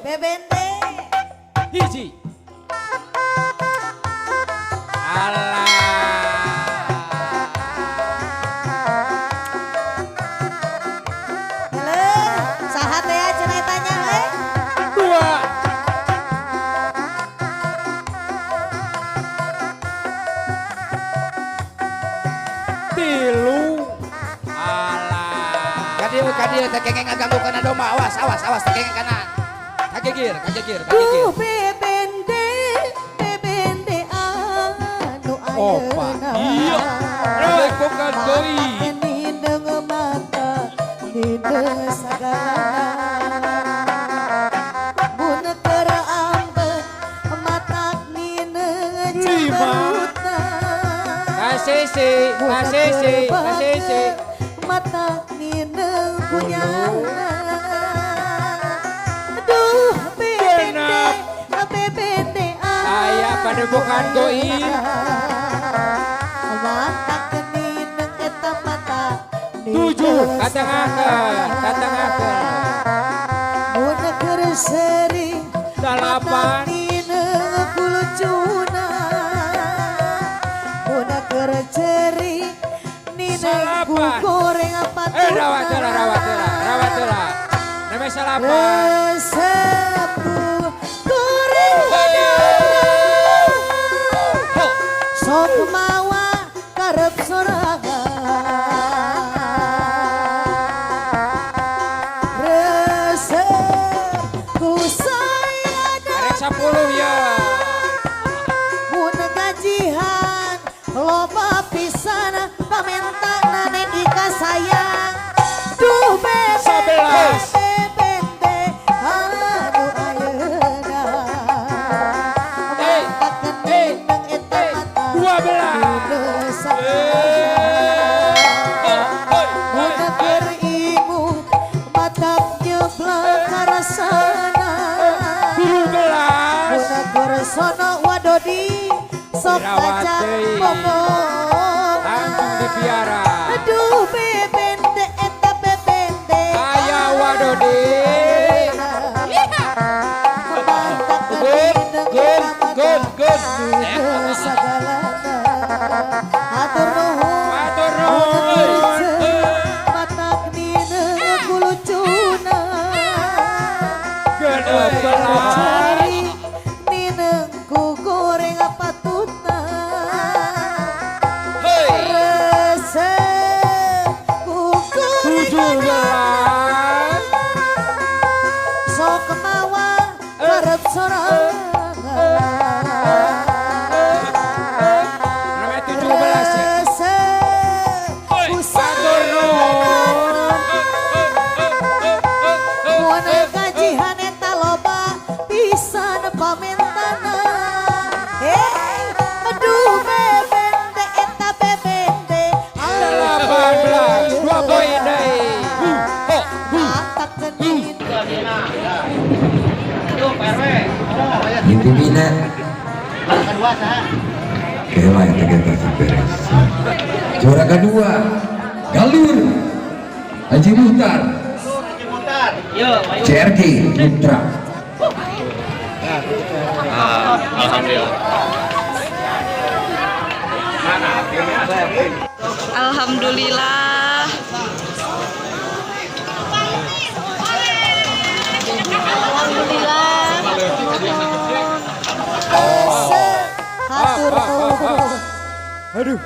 Bebende. Hiji. Alah. Halo, saha teh cenah tanya we? Dua. Tilu. Alah. Kadieu teh kengeng ngaganggu kana domba. Awas teh kengeng kana. Kagegir. Bebende, bebende anu Opa. ayeuna. Iya. Rek bukan doi. Nindeng mata, nindeng sagalana. Mun keur ambeun matak nindeng cemberutna. Kasih. Matak nindeng punyana. Aduh, bebende Aya pada bukan goib. mata kenineng eta mata 7 katangakeun. mun keur sering 8 nineng kulucuna mun keur ceri nineng ku goreng apa rawat heula. Neme salapan. resepu goreng sok mawa karep sorangan resep ku sayana Arek 10 ya. mun gajihan loba pisan pamentana nek ika sayang duh bebende 11. bebende anu ayeuna mata kenineng eta mata 12. mun keur imut matak nyeblak karasana 12. mun keur sono wadodi sok Dirawat kaca deui. bohong Langsung dipiara. aduh bebende eta bebende Aya wadodi. Good. sagalana atur nuhun Matur nuhun. matak nineng kulucuna Gedebelah. cari nineng ku goreng patutna resep ku goreng 17. sok mawa karep sorangan Namanya 17 ya. resep ku Matur nuhun. mun gajihan eta loba pisan pamentana aduh bebende eta bebende 18. 2 poin deui. matak kenineng Inti Bina Kela yang terkata beres. Juara kedua Galur Haji Muhtar CRG Putra. Alhamdulillah. hatur nuhun Aduh.